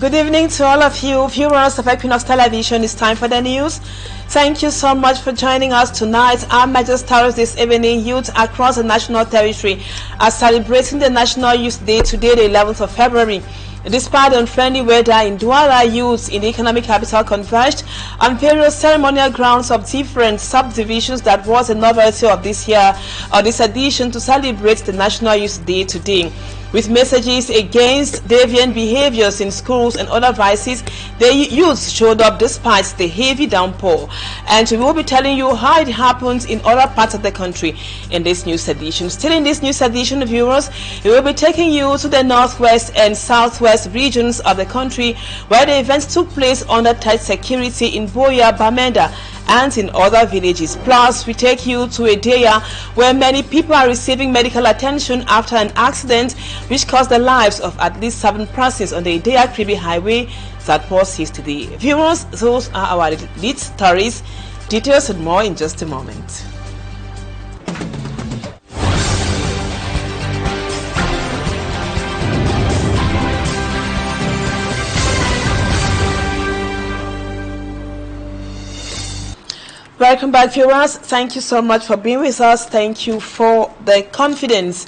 Good evening to all of you viewers of Equinoxe Television. It's time for the news. Thank you so much for joining us tonight. Our major stars this evening: youth across the national territory are celebrating the National Youth Day today, the 11th of February. Despite the unfriendly weather in Douala, youths in the economic capital converged on various ceremonial grounds of different subdivisions. That was a novelty of this year, or this edition, to celebrate the National Youth Day today. With messages against deviant behaviors in schools and other vices, the youth showed up despite the heavy downpour. And we will be telling you how it happens in other parts of the country in this news edition. Still in this news edition, viewers, we will be taking you to the northwest and southwest regions of the country, where the events took place under tight security in Buea, Bamenda, and in other villages. Plus, we take you to a day where many people are receiving medical attention after an accident which cost the lives of at least 7 persons on the Idea-Kribi highway that was yesterday. Viewers, those are our lead stories. Details and more in just a moment. Welcome back, viewers. Thank you so much for being with us. Thank you for the confidence.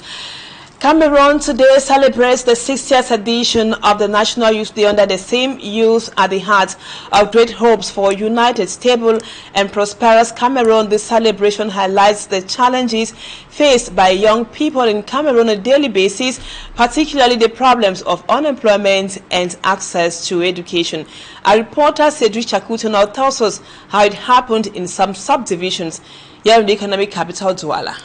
Cameroon today celebrates the 60th edition of the National Youth Day under the same youth at the heart of great hopes for a united, stable and prosperous Cameroon. This celebration highlights the challenges faced by young people in Cameroon on a daily basis, particularly the problems of unemployment and access to education. Our reporter Cedric Chakuto now tells us how it happened in some subdivisions here in the economic capital, Douala.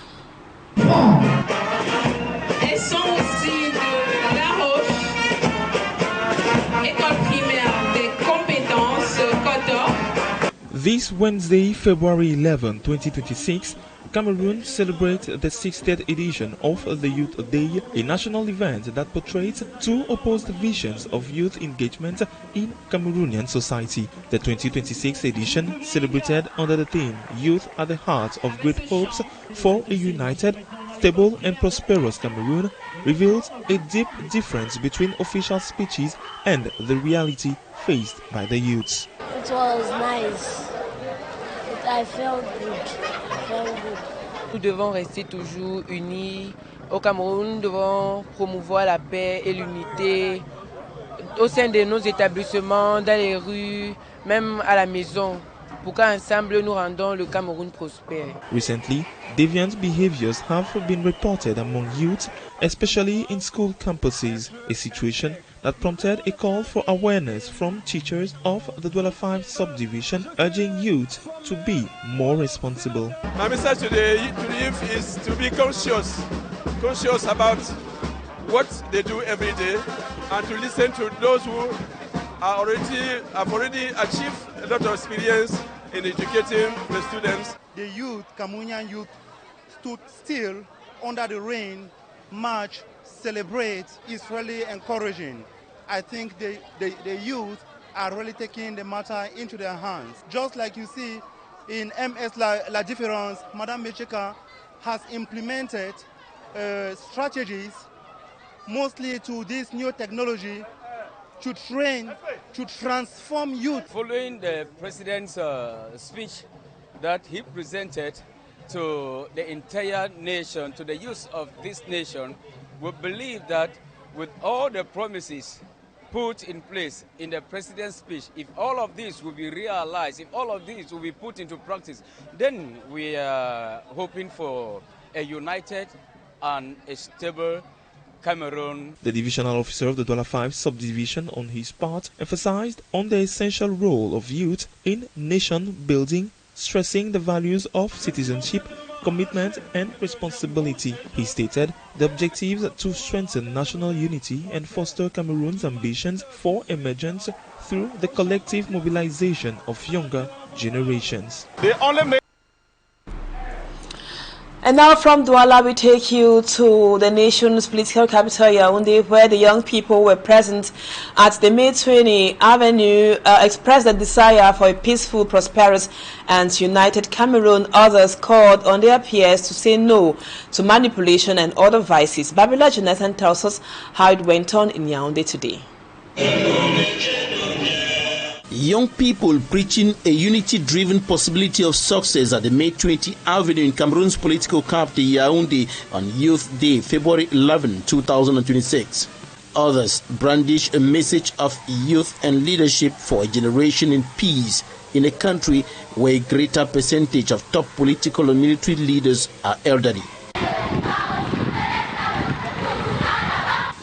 This Wednesday, February 11, 2026, Cameroon celebrates the 60th edition of the Youth Day, a national event that portrays two opposed visions of youth engagement in Cameroonian society. The 2026 edition, celebrated under the theme Youth at the Heart of Great Hopes for a United, Stable and Prosperous Cameroon, reveals a deep difference between official speeches and the reality faced by the youths. It was nice. I felt good. Nous devons rester toujours unis. Au Cameroun, nous devons promouvoir la paix et l'unité au sein de nos établissements, dans les rues, même à la maison, pour qu'ensemble nous rendons le Cameroun prospère. Recently, deviant behaviors have been reported among youth, especially in school campuses, a situation that prompted a call for awareness from teachers of the Douala 5 subdivision, urging youth to be more responsible. My message to the youth is to be conscious about what they do every day, and to listen to those who have already achieved a lot of experience in educating the students. The youth, Cameroonian youth, stood still under the rain, march, celebrate is really encouraging. I think the youth are really taking the matter into their hands. Just like you see in MS La Différence, Madame Mecheka has implemented strategies mostly to this new technology to train, to transform youth. Following the president's speech that he presented to the entire nation, to the youth of this nation, we believe that with all the promises put in place in the president's speech, if all of this will be realized, if all of this will be put into practice, then we are hoping for a united and a stable Cameroon. The divisional officer of the Douala 5 subdivision, on his part, emphasized on the essential role of youth in nation building, stressing the values of citizenship, commitment and responsibility. He stated the objectives to strengthen national unity and foster Cameroon's ambitions for emergence through the collective mobilization of younger generations. And now from Douala, we take you to the nation's political capital, Yaounde, where the young people were present at the May 20 Avenue expressed a desire for a peaceful, prosperous and united Cameroon. Others called on their peers to say no to manipulation and other vices. Babila Jonathan tells us how it went on in Yaounde today. Young people preaching a unity-driven possibility of success at the May 20 Avenue in Cameroon's political capital Yaounde on Youth Day, February 11, 2026. Others brandish a message of youth and leadership for a generation in peace in a country where a greater percentage of top political and military leaders are elderly.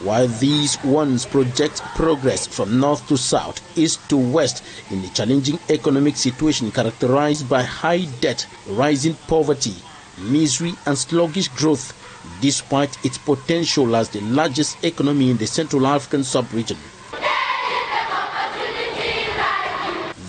While these ones project progress from north to south, east to west in a challenging economic situation characterized by high debt, rising poverty, misery and sluggish growth, despite its potential as the largest economy in the Central African sub-region.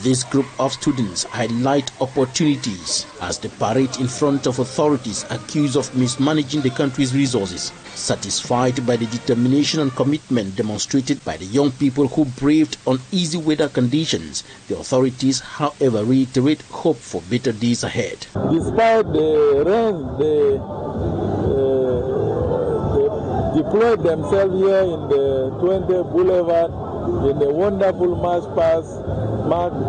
This group of students highlight opportunities as they parade in front of authorities accused of mismanaging the country's resources. Satisfied by the determination and commitment demonstrated by the young people who braved uneasy weather conditions, the authorities, however, reiterate hope for better days ahead. Despite the rain, they deployed themselves here in the 20 Boulevard in the wonderful march past marked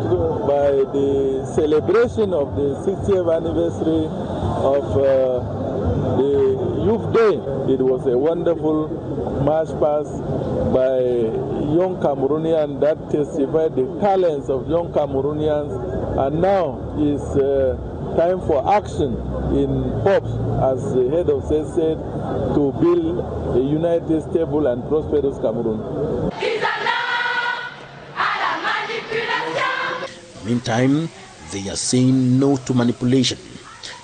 by the celebration of the 60th anniversary of the Youth Day. It was a wonderful march past by young Cameroonians that testified the talents of young Cameroonians, and now is time for action in hopes, as the head of state said, to build a united, stable and prosperous Cameroon. Meantime, they are saying no to manipulation.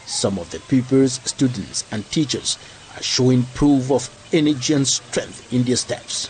Some of the pupils, students and teachers are showing proof of energy and strength in their steps.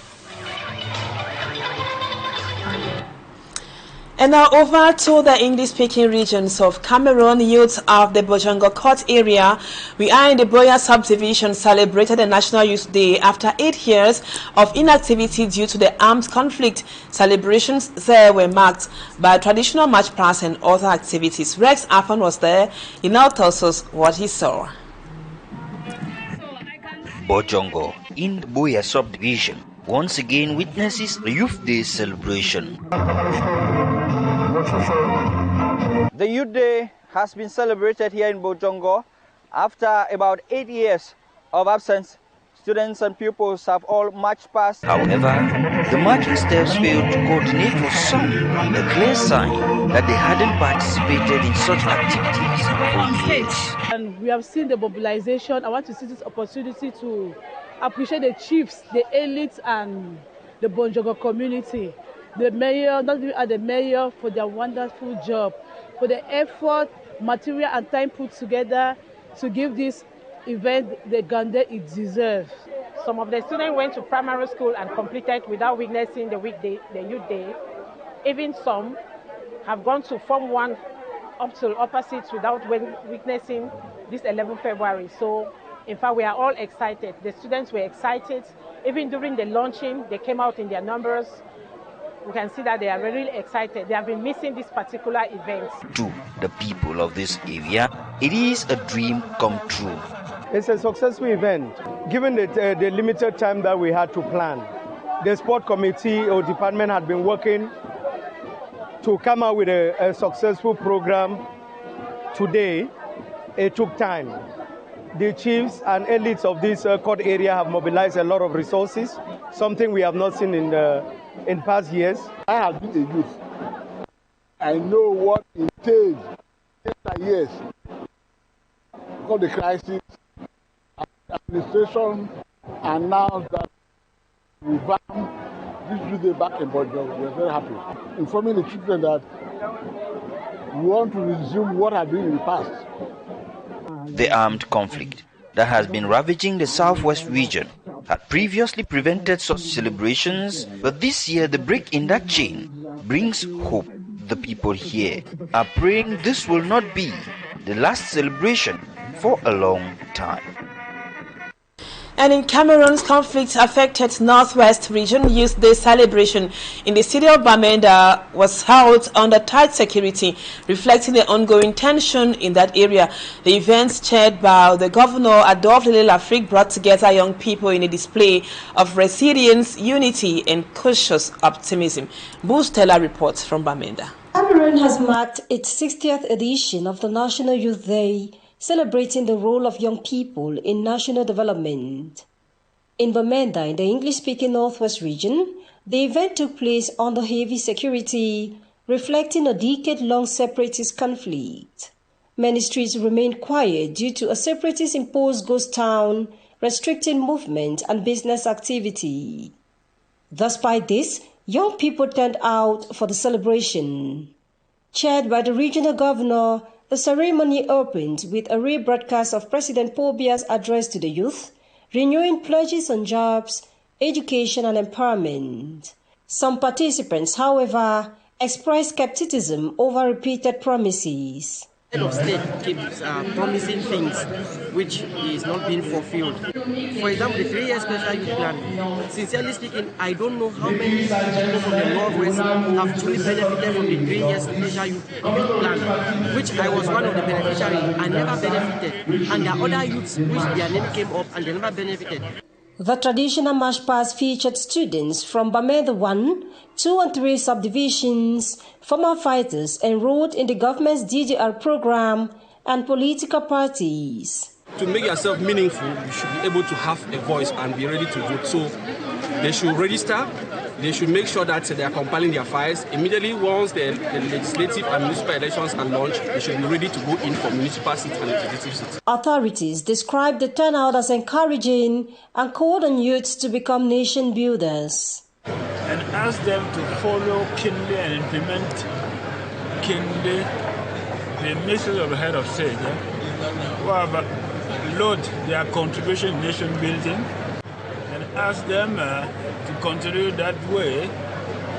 And now over to the English-speaking regions of Cameroon. Youths of the Bojongo Court area, we are in the Buea subdivision, celebrated the National Youth Day after 8 years of inactivity due to the armed conflict. Celebrations there were marked by traditional march past and other activities. Rex Afan was there. He now tells us what he saw. Bojongo in the Buea subdivision once again witnesses the Youth Day celebration. The Youth Day has been celebrated here in Bojongo after about 8 years of absence. Students and pupils have all marched past. However, the marching steps failed to coordinate for some, a clear sign that they hadn't participated in such activities for years. And we have seen the mobilization. I want to see this opportunity to appreciate the chiefs, the elites and the Bojongo community. The mayor, not even the mayor, for their wonderful job, for the effort, material and time put together to give this event the grandeur it deserves. Some of the students went to primary school and completed without witnessing the Youth Day. Even some have gone to Form 1 up to opposites without witnessing this 11th February. So, in fact, we are all excited. The students were excited. Even during the launching, they came out in their numbers. We can see that they are really excited. They have been missing this particular event. To the people of this area, it is a dream come true. It's a successful event. Given the limited time that we had to plan, the sport committee or department had been working to come out with a successful program. Today, it took time. The chiefs and elites of this court area have mobilized a lot of resources, something we have not seen in past years. I have been a youth. I know what it takes after years. Because the crisis, administration announced that we ban this Youth Day back in Bojongo. We are very happy. Informing the children that we want to resume what had been in the past. The armed conflict that has been ravaging the southwest region had previously prevented such celebrations, but this year the break in that chain brings hope. The people here are praying this will not be the last celebration for a long time. And in Cameroon's conflict-affected Northwest Region, Youth Day celebration in the city of Bamenda was held under tight security, reflecting the ongoing tension in that area. The events, chaired by the governor Adolphe Lafrique, brought together young people in a display of resilience, unity, and cautious optimism. Boostella reports from Bamenda. Cameroon has marked its 60th edition of the National Youth Day, celebrating the role of young people in national development. In Bamenda, in the English-speaking Northwest region, the event took place under heavy security, reflecting a decade-long separatist conflict. Many streets remained quiet due to a separatist-imposed ghost town, restricting movement and business activity. Despite this, young people turned out for the celebration. Chaired by the regional governor, the ceremony opened with a rebroadcast of President Paul Biya's address to the youth, renewing pledges on jobs, education and empowerment. Some participants, however, expressed skepticism over repeated promises. The head of state keeps promising things which is not being fulfilled. For example, the 3-year special youth plan. Sincerely speaking, I don't know how many people from the Northwest have truly benefited from the 3-year special youth plan, which I was one of the beneficiaries. I never benefited. And there are other youths which their name came up and they never benefited. The traditional march past featured students from Bamenda 1, 2 and 3 subdivisions, former fighters enrolled in the government's DDR program, and political parties. To make yourself meaningful, you should be able to have a voice and be ready to vote. So they should register. They should make sure that they are compiling their files. Immediately once the legislative and municipal elections are launched, they should be ready to go in for municipal seats and legislative seats. Authorities described the turnout as encouraging and called on youths to become nation builders. And ask them to follow keenly and implement keenly the message of the head of state. Load their contribution in nation building and ask them to continue that way,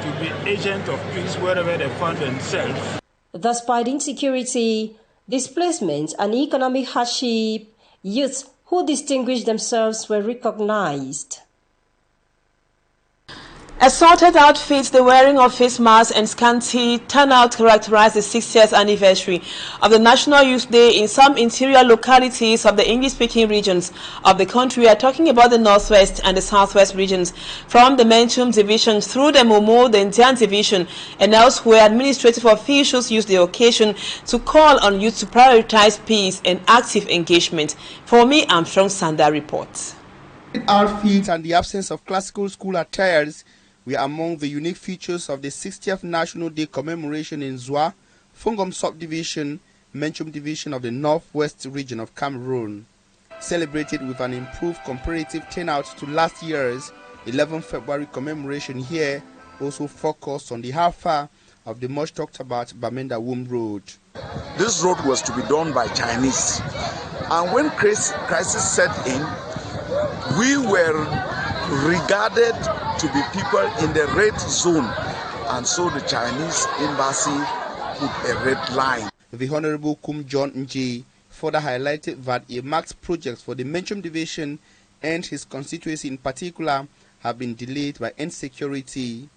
to be agents of peace wherever they find themselves. Despite insecurity, displacement and economic hardship, youths who distinguished themselves were recognized. Assorted outfits, the wearing of face masks and scanty turnout characterized the 60th anniversary of the National Youth Day in some interior localities of the English-speaking regions of the country. We are talking about the Northwest and the Southwest regions. From the Mundian division through the Momo, the Indian division, and elsewhere, administrative officials used the occasion to call on youth to prioritize peace and active engagement. For me, Armstrong Sanda reports. Outfits and the absence of classical school attires were among the unique features of the 60th National Day commemoration in Zwa, Fungom subdivision, Menchum division of the Northwest region of Cameroon. Celebrated with an improved comparative turnout to last year's 11 February commemoration here, also focused on the how far of the much talked about Bamenda Womb Road. This road was to be done by Chinese, and when crisis set in, we were regarded to be people in the red zone, and so the Chinese embassy put a red line. The Honorable Kum John Nji further highlighted that earmarked projects for the Menchum division and his constituency in particular have been delayed by insecurity.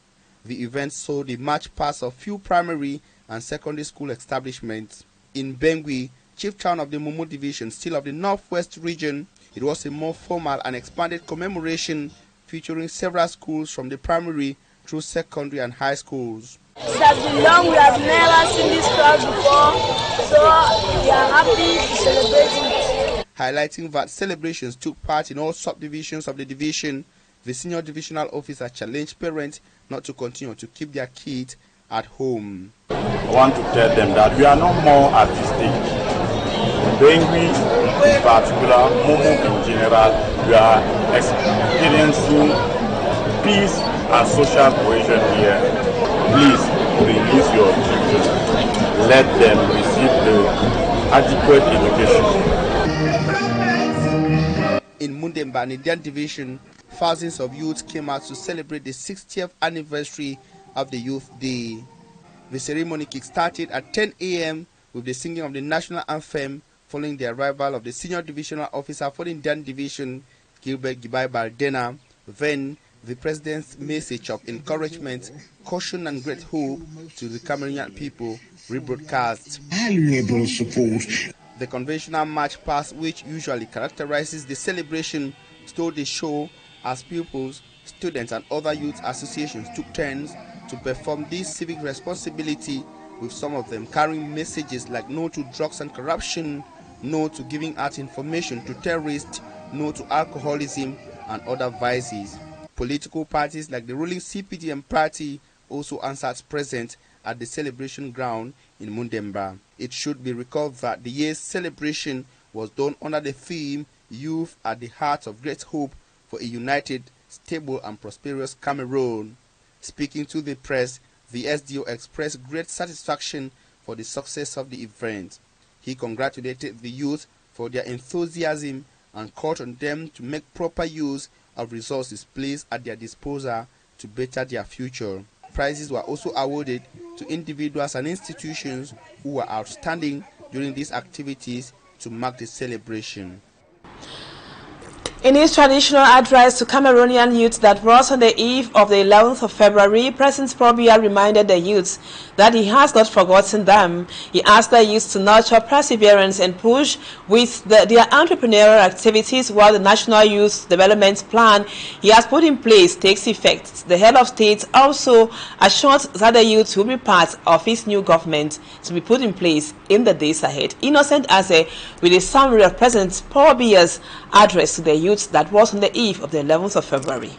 The event saw the march past of few primary and secondary school establishments. In Bengui, chief town of the Momo division, still of the Northwest region, it was a more formal and expanded commemoration featuring several schools from the primary through secondary and high schools. It has been long, we have never seen this crowd before, so we are happy to celebrate it. Highlighting that celebrations took part in all subdivisions of the division, the senior divisional officer challenged parents not to continue to keep their kids at home. I want to tell them that we are no more at this stage. Bengui in particular, Momo in general, we are experiencing peace and social cohesion here. Please release your children. Let them receive the adequate education. In Mundian Indian division, thousands of youths came out to celebrate the 60th anniversary of the Youth Day. The ceremony kick-started at 10 a.m. with the singing of the national anthem, following the arrival of the senior divisional officer for the Indian division, Gilbert Gibay-Baldena, then the president's message of encouragement, caution and great hope to the Cameroonian people rebroadcast. Valuable support. The conventional march past, which usually characterizes the celebration, stole the show as pupils, students and other youth associations took turns to perform this civic responsibility, with some of them carrying messages like no to drugs and corruption, no to giving out information to terrorists, no to alcoholism and other vices. Political parties like the ruling CPDM party also answered present at the celebration ground in Mundian. It should be recalled that the year's celebration was done under the theme Youth at the Heart of Great Hope for a United, Stable and Prosperous Cameroon. Speaking to the press, the SDO expressed great satisfaction for the success of the event. He congratulated the youth for their enthusiasm and called on them to make proper use of resources placed at their disposal to better their future. Prizes were also awarded to individuals and institutions who were outstanding during these activities to mark the celebration. In his traditional address to Cameroonian youth that was on the eve of the 11th of February, President Buea reminded the youths that he has not forgotten them. He asked the youths to nurture perseverance and push with their entrepreneurial activities while the National Youth Development Plan he has put in place takes effect. The head of state also assured that the youth will be part of his new government to be put in place in the days ahead. Innocent Aze with a summary of President Buea's address to the youth that was on the eve of the 11th of February.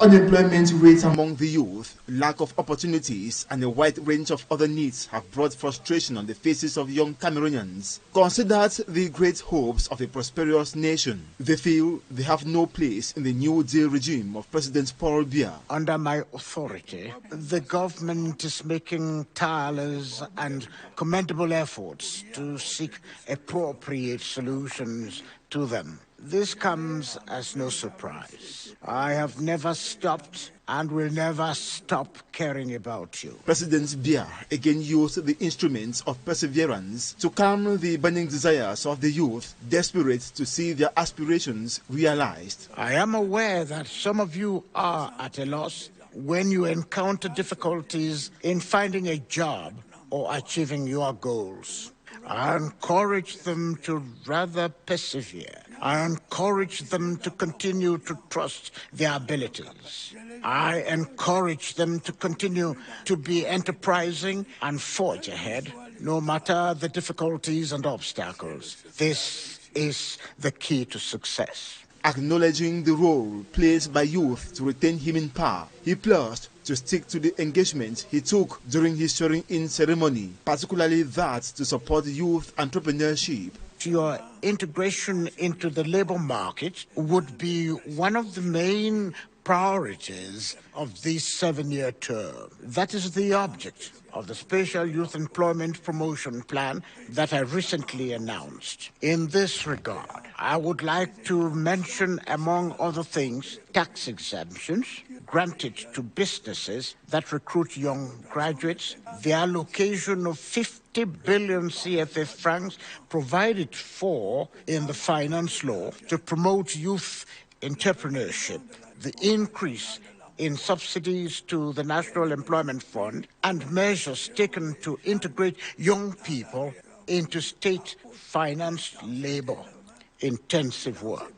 Unemployment rates among the youth, lack of opportunities, and a wide range of other needs have brought frustration on the faces of young Cameroonians. Considered the great hopes of a prosperous nation, they feel they have no place in the New Deal regime of President Buea. Under my authority, the government is making tireless and commendable efforts to seek appropriate solutions to them. This comes as no surprise. I have never stopped and will never stop caring about you. President Buea again used the instruments of perseverance to calm the burning desires of the youth, desperate to see their aspirations realized. I am aware that some of you are at a loss when you encounter difficulties in finding a job or achieving your goals. I encourage them to rather persevere. I encourage them to continue to trust their abilities. I encourage them to continue to be enterprising and forge ahead, no matter the difficulties and obstacles. This is the key to success. Acknowledging the role played by youth to retain him in power, he pledged to stick to the engagement he took during his swearing-in ceremony, particularly that to support youth entrepreneurship. Your integration into the labor market would be one of the main priorities of this 7-year term. That is the object of the Special Youth Employment Promotion Plan that I recently announced. In this regard, I would like to mention, among other things, tax exemptions granted to businesses that recruit young graduates, the allocation of 50 billion CFA francs provided for in the finance law to promote youth entrepreneurship, the increase in subsidies to the National Employment Fund, and measures taken to integrate young people into state-financed labor-intensive work.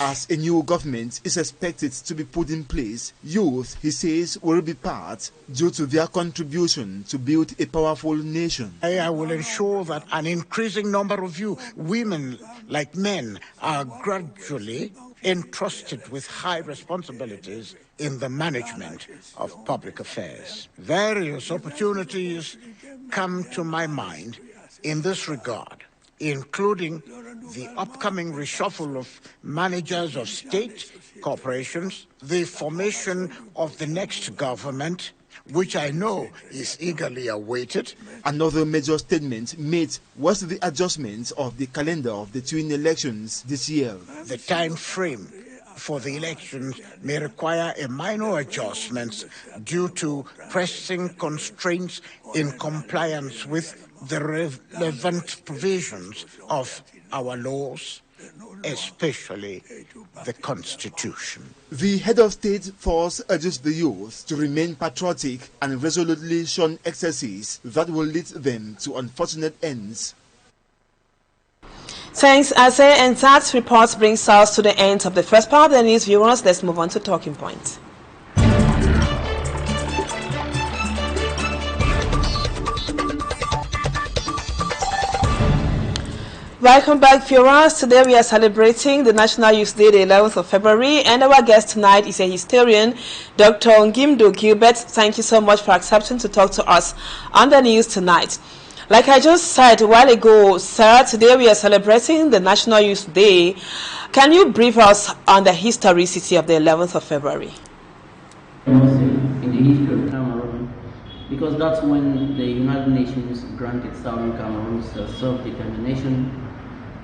As a new government is expected to be put in place, youth, he says, will be part due to their contribution to build a powerful nation. I will ensure that an increasing number of you, women like men, are gradually entrusted with high responsibilities in the management of public affairs. Various opportunities come to my mind in this regard, including the upcoming reshuffle of managers of state corporations, the formation of the next government, which I know is eagerly awaited. Another major statement made was the adjustment of the calendar of the twin elections this year. The time frame for the elections may require a minor adjustments due to pressing constraints in compliance with the relevant provisions of our laws. especially the Constitution. The head of state force urges the youth to remain patriotic and resolutely shun excesses that will lead them to unfortunate ends. Thanks, Ase, and that report brings us to the end of the first part of the news. Viewers, let's move on to talking points. Welcome back, viewers. Today we are celebrating the National Youth Day, the 11th of February, and our guest tonight is a historian, Dr. NGUIMNFDO Gilbert. Thank you so much for accepting to talk to us on the news tonight. Like I just said a while ago, sir, today we are celebrating the National Youth Day. Can you brief us on the historicity of the 11th of February? In the history of Cameroon, because that's when the United Nations granted Southern Cameroon's self-determination,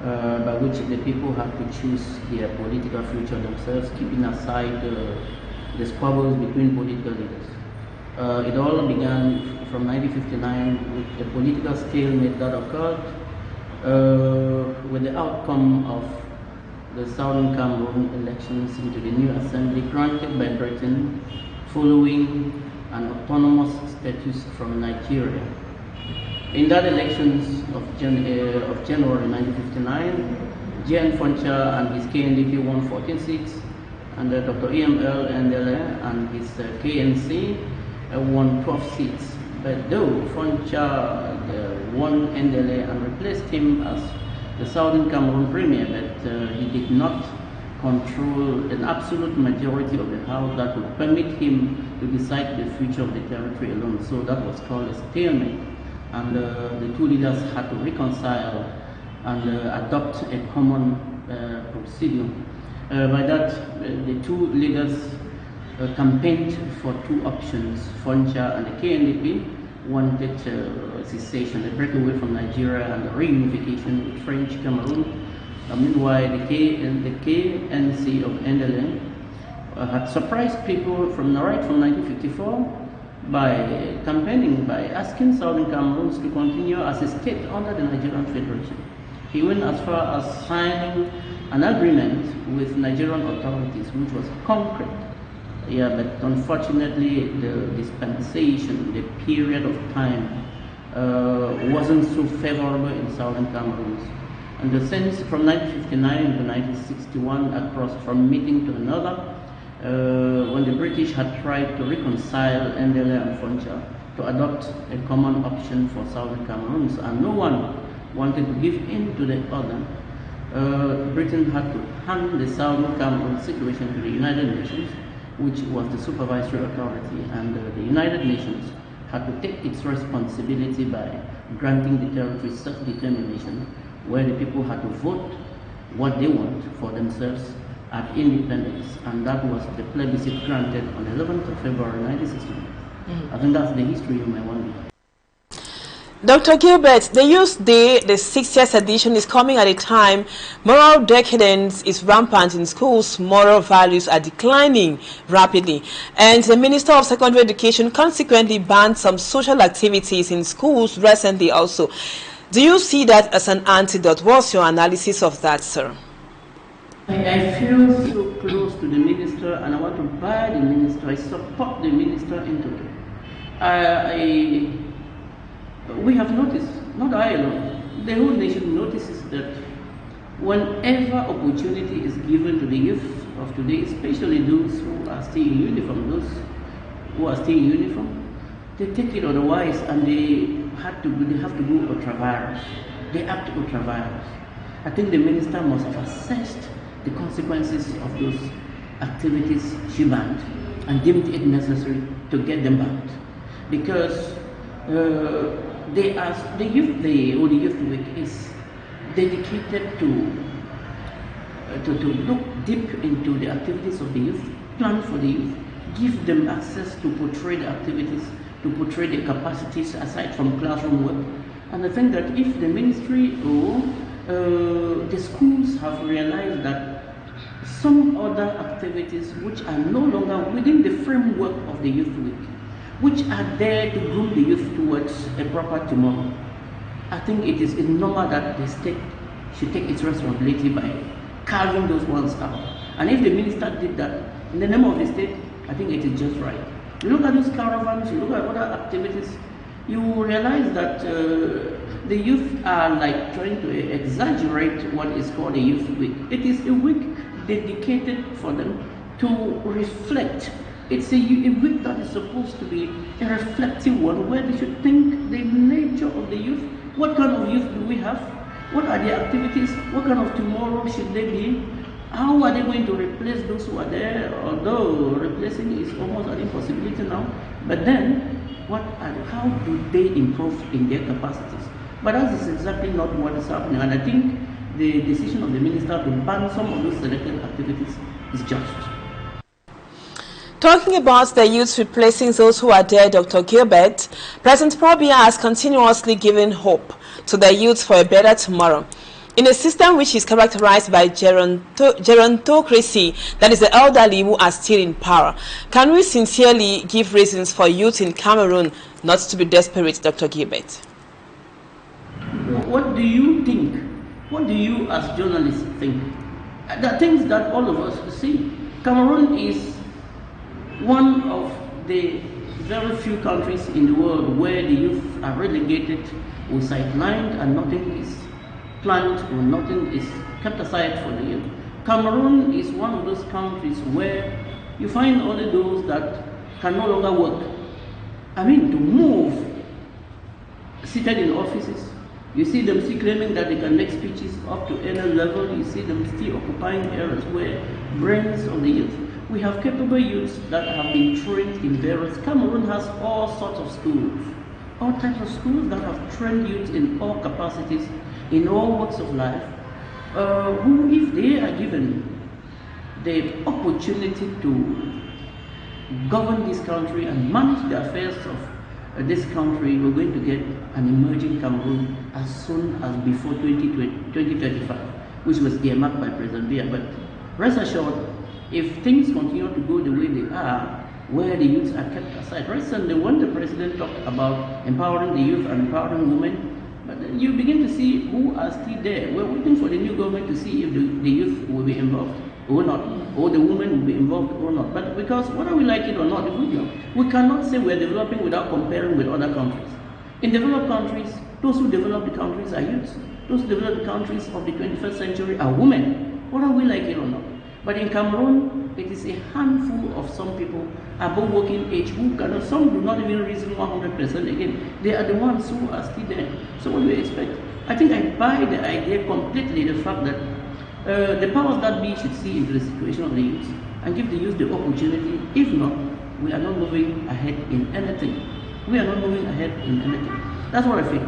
by which the people have to choose their political future themselves, keeping aside the squabbles between political leaders. It all began from 1959 with the political stalemate that occurred with the outcome of the Southern Cameroon elections into the new assembly granted by Britain following an autonomous status from Nigeria. In that elections of January 1959, Jan Foncha and his KNDP won 14 seats, and Dr. EML Ndele and his KNC won 12 seats. But though Foncha won Ndele and replaced him as the Southern Cameroon Premier, but he did not control an absolute majority of the House that would permit him to decide the future of the territory alone. So that was called a stalemate. And the two leaders had to reconcile and adopt a common procedure. By that, the two leaders campaigned for two options. Foncha and the KNDP wanted cessation, a breakaway from Nigeria, and the reunification with French Cameroon. Meanwhile, the KNC of Ndele had surprised people from 1954 by campaigning, by asking Southern Cameroons to continue as a state under the Nigerian Federation. He went as far as signing an agreement with Nigerian authorities, which was concrete. Yeah, but unfortunately, the dispensation, the period of time, wasn't so favorable in Southern Cameroon. And the sense from 1959 to 1961, across from meeting to another, when the British had tried to reconcile Ndele and Foncha to adopt a common option for Southern Cameroons, and no one wanted to give in to the other, Britain had to hand the Southern Cameroon situation to the United Nations, which was the supervisory authority, and the United Nations had to take its responsibility by granting the territory self-determination, where the people had to vote what they want for themselves at independence, and that was the plebiscite granted on the 11th of February 1961. I think that's the history you may wonder. Dr. Gilbert, the Youth Day, the 60th edition, is coming at a time moral decadence is rampant in schools, moral values are declining rapidly, and the Minister of Secondary Education consequently banned some social activities in schools recently also. Do you see that as an antidote? What's your analysis of that, sir? I feel so close to the minister, and I want to buy the minister. I support the minister into it. We have noticed, not I alone, the whole nation notices that whenever opportunity is given to the youth of today, especially those who are still in uniform, they take it otherwise, and they have to go ultra-virus. They act ultra-virus. I think the minister must have assessed the consequences of those activities she banned and deemed it necessary to get them banned, because the youth day or the youth week is dedicated to look deep into the activities of the youth, plan for the youth, give them access to portray the activities, to portray the capacities aside from classroom work. And I think that if the ministry or the schools have realized that some other activities which are no longer within the framework of the youth week, which are there to groom the youth towards a proper tomorrow, I think it is normal that the state should take its responsibility by carving those ones out. And if the minister did that in the name of the state, I think it is just right. You look at those caravans, you look at other activities, you realize that the youth are like trying to exaggerate what is called a youth week. It is a week dedicated for them to reflect. It's a week that is supposed to be a reflective one, where they should think the nature of the youth. What kind of youth do we have? What are their activities? What kind of tomorrow should they be? How are they going to replace those who are there? Although replacing is almost an impossibility now. But then, how do they improve in their capacities? But that is exactly not what is happening. And I think the decision of the minister to ban some of those selected activities is just. Talking about the youth replacing those who are there, Dr. Gilbert, President Buea has continuously given hope to the youth for a better tomorrow. In a system which is characterized by gerontocracy, that is the elderly who are still in power, can we sincerely give reasons for youth in Cameroon not to be desperate, Dr. Gilbert? What do you think? What do you as journalists think? The things that all of us see. Cameroon is one of the very few countries in the world where the youth are relegated or sidelined and nothing is planned or nothing is kept aside for the youth. Cameroon is one of those countries where you find only those that can no longer work. I mean, to move, seated in offices. You see them still claiming that they can make speeches up to any level. You see them still occupying areas where brains of the youth. We have capable youths that have been trained in various. Cameroon has all sorts of schools, all types of schools that have trained youth in all capacities, in all walks of life, who, if they are given the opportunity to govern this country and manage the affairs of this country, we're going to get an emerging Cameroon as soon as before 2035, which was earmarked by President Buea. But rest assured, if things continue to go the way they are, where the youths are kept aside. Recently, when the president talked about empowering the youth and empowering women, but then you begin to see who are still there. We're waiting for the new government to see if the youth will be involved or not, or the women will be involved or not. But because whether we like it or not, we cannot say we're developing without comparing with other countries. In developed countries, those who develop the countries are youths. Those who develop the countries of the 21st century are women, whether we like it or not. But in Cameroon, it is a handful of some people above working age who cannot, some do not even reason 100% again. They are the ones who are still there. So what do we expect? I think I buy the idea completely, the fact that the powers that be should see into the situation of the youth and give the youth the opportunity. If not, we are not moving ahead in anything. We are not moving ahead in anything. That's what I feel.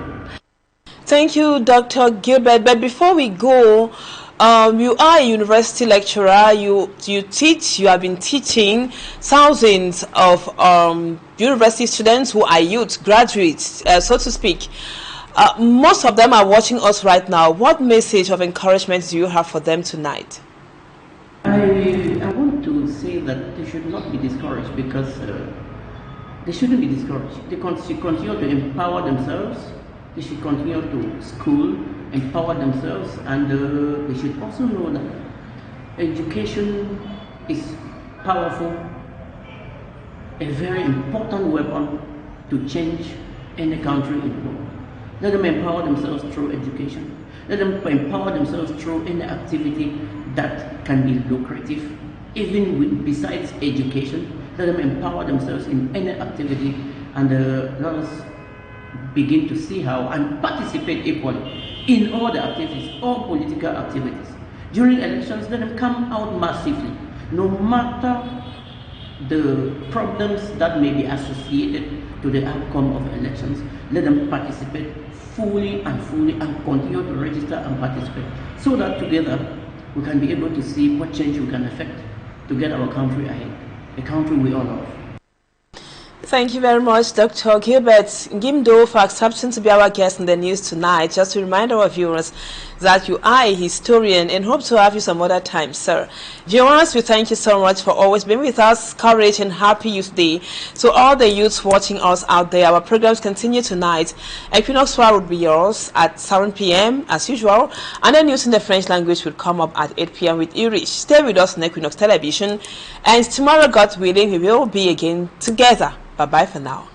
Thank you, Dr. Gilbert. But before we go, you are a university lecturer. You teach. You have been teaching thousands of university students who are youth graduates, so to speak. Most of them are watching us right now. What message of encouragement do you have for them tonight? I want to say that they should not be discouraged, because they shouldn't be discouraged. They should continue to empower themselves. They should continue to school, empower themselves, and they should also know that education is powerful, a very important weapon to change any country in the world. Let them empower themselves through education. Let them empower themselves through any activity that can be lucrative, even besides education. Let them empower themselves in any activity, and let us begin to see how and participate equally in all the activities, all political activities. During elections, let them come out massively, no matter the problems that may be associated to the outcome of elections. Let them participate fully and continue to register and participate, so that together we can be able to see what change we can effect to get our country ahead, a country we all love. Thank you very much, Dr. Gilbert NGUIMNFDO, for accepting to be our guest in the news tonight. Just to remind our viewers, that you are a historian and hope to have you some other time, sir. Viewers, we thank you so much for always being with us. Courage and happy Youth Day. To all the youths watching us out there, our programs continue tonight. Equinoxe will be yours at 7 p.m. as usual, and then news in the French language will come up at 8 p.m. with Irish. Stay with us on Equinoxe Television, and tomorrow, God willing, we will be again together. Bye-bye for now.